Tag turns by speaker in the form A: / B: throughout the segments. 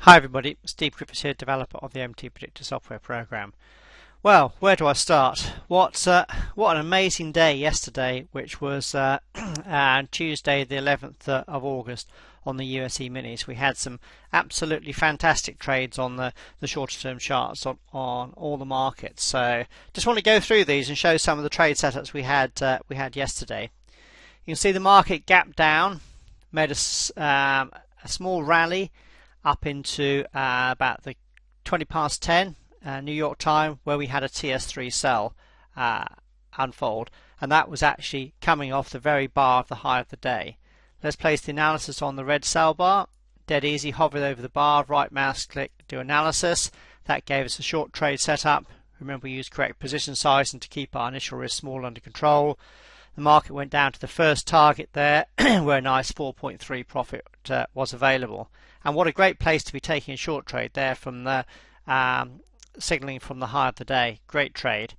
A: Hi everybody, Steve Griffiths here, developer of the MTPredictor software program. Well, where do I start? What an amazing day yesterday, which was Tuesday the 11th of August on the USE Minis. We had some absolutely fantastic trades on the shorter term charts on all the markets. So just want to go through these and show some of the trade setups we had yesterday. You can see the market gapped down, made a small rally up into about the 20 past 10 New York time, where we had a TS3 sell unfold, and that was actually coming off the very bar of the high of the day. Let's place the analysis on the red sell bar. Dead easy, hovered over the bar, right mouse click, do analysis. That gave us a short trade setup. Remember, we used correct position size and to keep our initial risk small under control. The market went down to the first target there, where a nice 4.3 profit was available. And what a great place to be taking a short trade there from the signaling from the high of the day. Great trade.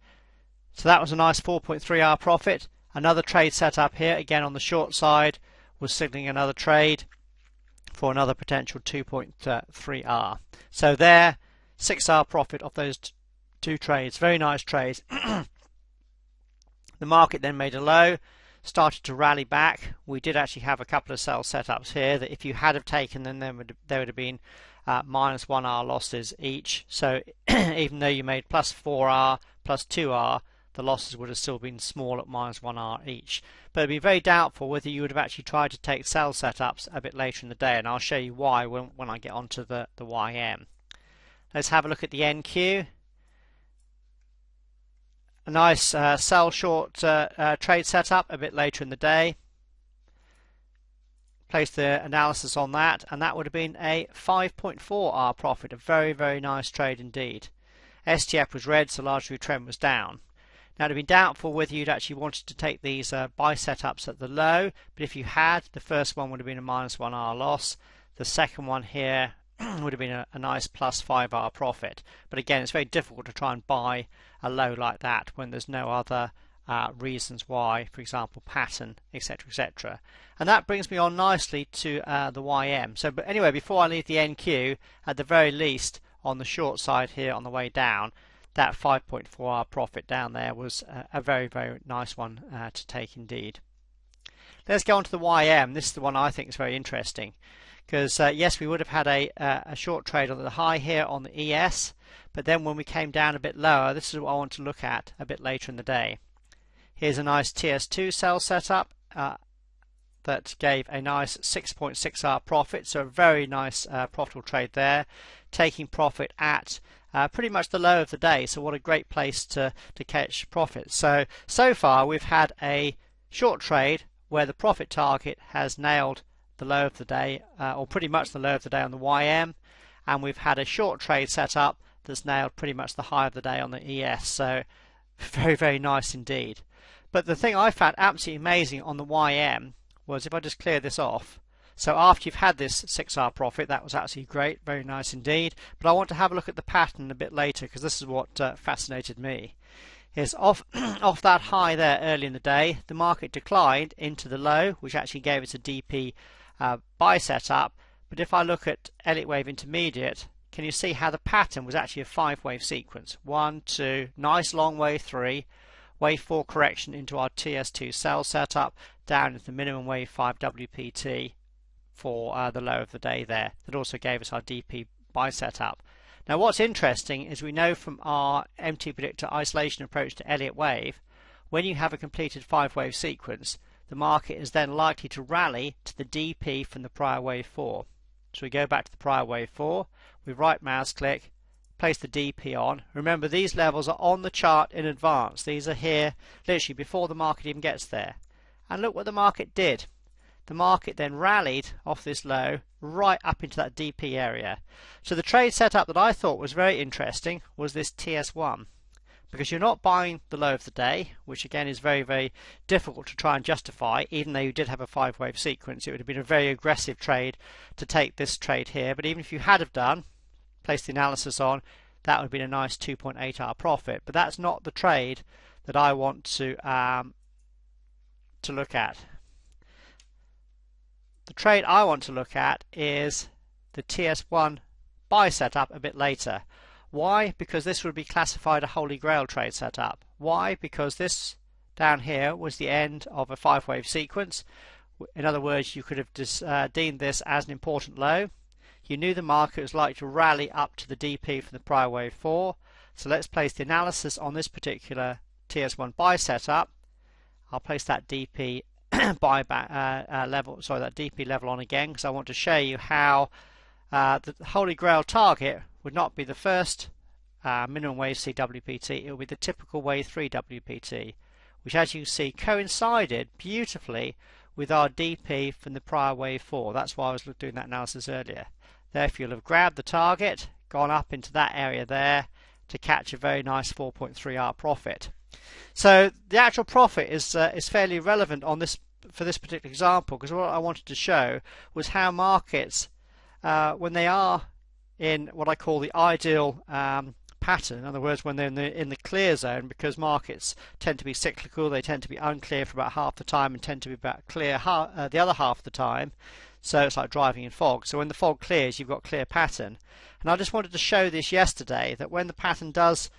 A: So that was a nice 4.3R profit. Another trade set up here, again on the short side, was signaling another trade for another potential 2.3R. So there, 6R profit of those two trades. Very nice trades. The market then made a low, started to rally back. We did actually have a couple of sell setups here that if you had have taken them, then there would have been minus 1R losses each. So even though you made plus 4R, plus 2R, the losses would have still been small at minus 1R each. But it'd be very doubtful whether you would have actually tried to take sell setups a bit later in the day, and I'll show you why when I get onto the YM. Let's have a look at the NQ. A nice sell short trade setup a bit later in the day. Place the analysis on that, and that would have been a 5.4R profit. A very, very nice trade indeed. STF was red, so largely trend was down. Now, it would be doubtful whether you'd actually wanted to take these buy setups at the low, but if you had, the first one would have been a minus 1R loss. The second one here would have been a nice plus 5R profit. But again, it's very difficult to try and buy a low like that when there's no other reasons why, for example, pattern, etc., etc. And that brings me on nicely to the YM. So, but anyway, before I leave the NQ, at the very least, on the short side here on the way down, that 5.4R profit down there was a very, very nice one to take indeed. Let's go on to the YM. This is the one I think is very interesting. Because yes, we would have had a short trade on the high here on the ES, but then when we came down a bit lower, this is what I want to look at a bit later in the day. Here's a nice TS2 sell setup that gave a nice 6.6R profit, so a very nice profitable trade there, taking profit at pretty much the low of the day. So what a great place to catch profit. So far we've had a short trade where the profit target has nailed the low of the day, or pretty much the low of the day on the YM, and we've had a short trade set up that's nailed pretty much the high of the day on the ES. So very, very nice indeed. But the thing I found absolutely amazing on the YM was, if I just clear this off, so after you've had this 6R profit, that was absolutely great, very nice indeed. But I want to have a look at the pattern a bit later, because this is what fascinated me. Is off that high there early in the day, the market declined into the low, which actually gave us a DP buy setup. But if I look at Elliott wave intermediate, can you see how the pattern was actually a 5-wave sequence? 1, 2, nice long wave 3, wave 4 correction into our TS2 sell setup, down into the minimum wave 5 WPT for the low of the day there. That also gave us our DP buy setup. Now what's interesting is we know from our MTPredictor isolation approach to Elliott wave, when you have a completed 5-wave sequence, the market is then likely to rally to the DP from the prior wave 4. So we go back to the prior wave 4, we right mouse click, place the DP on. Remember, these levels are on the chart in advance. These are here literally before the market even gets there. And look what the market did. The market then rallied off this low right up into that DP area. So the trade setup that I thought was very interesting was this TS1. Because you're not buying the low of the day, which again is very, very difficult to try and justify. Even though you did have a 5-wave sequence, it would have been a very aggressive trade to take this trade here. But even if you had have done, place the analysis on, that would have been a nice 2.8R profit. But that's not the trade that I want to look at. The trade I want to look at is the TS1 buy setup a bit later. Why? Because this would be classified a holy grail trade setup. Why? Because this down here was the end of a 5-wave sequence. In other words, you could have deemed this as an important low. You knew the market was likely to rally up to the DP from the prior wave 4. So let's place the analysis on this particular TS1 buy setup. I'll place that DP buyback level, sorry, that DP level on again, because I want to show you how the holy grail target would not be the first minimum wave CWPT, it will be the typical wave 3 WPT, which as you can see coincided beautifully with our DP from the prior wave 4. That's why I was doing that analysis earlier. Therefore you'll have grabbed the target, gone up into that area there to catch a very nice 4.3R profit. So the actual profit is fairly relevant on this for this particular example, because what I wanted to show was how markets, when they are in what I call the ideal pattern, in other words, when they're in the clear zone, because markets tend to be cyclical, they tend to be unclear for about half the time and tend to be about clear the other half of the time. So it's like driving in fog. So when the fog clears, you've got clear pattern. And I just wanted to show this yesterday, that when the pattern does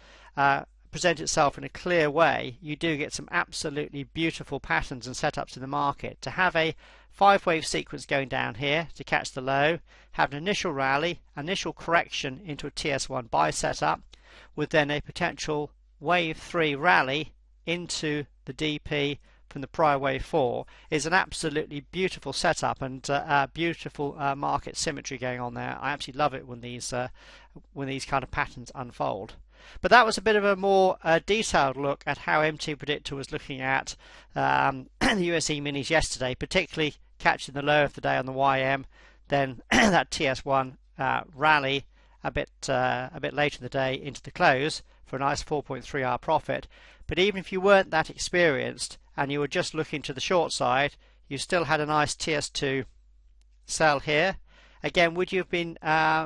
A: present itself in a clear way, you do get some absolutely beautiful patterns and setups in the market. To have a 5-wave sequence going down here to catch the low, have an initial rally, initial correction into a TS1 buy setup, with then a potential wave 3 rally into the DP from the prior wave 4 is an absolutely beautiful setup and beautiful market symmetry going on there. I absolutely love it when these kind of patterns unfold. But that was a bit of a more detailed look at how MTPredictor was looking at the USE minis yesterday, particularly catching the low of the day on the YM, then that TS1 rally a bit later in the day into the close for a nice 4.3R profit. But even if you weren't that experienced and you were just looking to the short side, you still had a nice TS2 sell here. Again, would you have been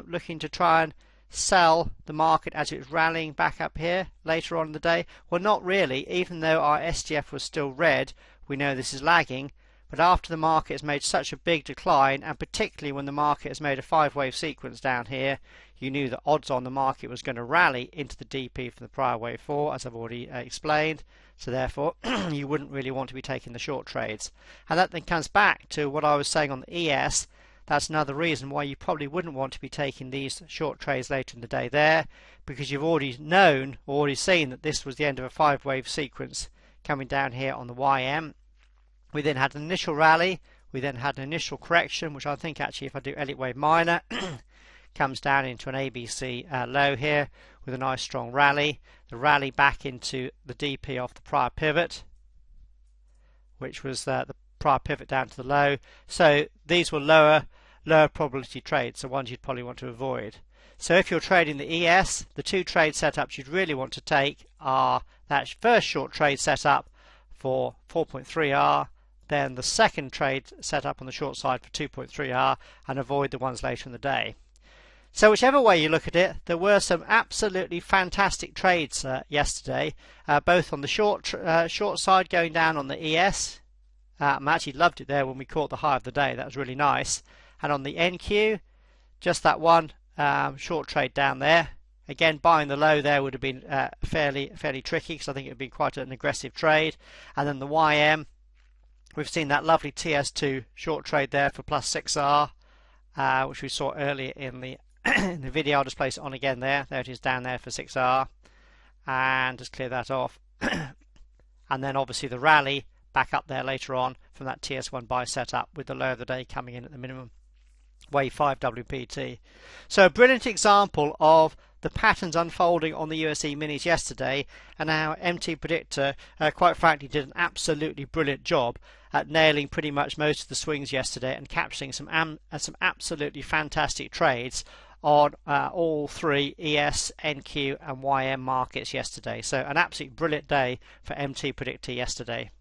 A: looking to try and sell the market as it was rallying back up here later on in the day? Well, not really. Even though our SGF was still red, we know this is lagging. But after the market has made such a big decline, and particularly when the market has made a 5-wave sequence down here, you knew that odds on the market was going to rally into the DP from the prior wave 4, as I've already explained. So therefore you wouldn't really want to be taking the short trades. And that then comes back to what I was saying on the ES. That's another reason why you probably wouldn't want to be taking these short trades later in the day there, because you've already known, or already seen, that this was the end of a 5-wave sequence coming down here on the YM. We then had an initial rally, we then had an initial correction, which I think actually if I do Elliott wave minor comes down into an ABC low here with a nice strong rally. The rally back into the DP off the prior pivot, which was the prior pivot down to the low. So these were lower probability trades, so ones you'd probably want to avoid. So if you're trading the ES, the two trade setups you'd really want to take are that first short trade setup for 4.3R, then the second trade setup on the short side for 2.3R, and avoid the ones later in the day. So whichever way you look at it, there were some absolutely fantastic trades yesterday, both on the short side going down on the ES. I actually loved it there when we caught the high of the day. That was really nice. And on the NQ, just that one short trade down there. Again, buying the low there would have been fairly tricky, because I think it would have been quite an aggressive trade. And then the YM, we've seen that lovely TS2 short trade there for plus 6R, which we saw earlier in the in the video. I'll just place it on again there. There it is down there for 6R. And just clear that off. And then obviously the rally back up there later on from that TS1 buy setup with the low of the day coming in at the minimum wave 5 WPT. So a brilliant example of the patterns unfolding on the USE minis yesterday, and how MTPredictor quite frankly did an absolutely brilliant job at nailing pretty much most of the swings yesterday and capturing some absolutely fantastic trades on all three ES, NQ and YM markets yesterday. So an absolutely brilliant day for MTPredictor yesterday.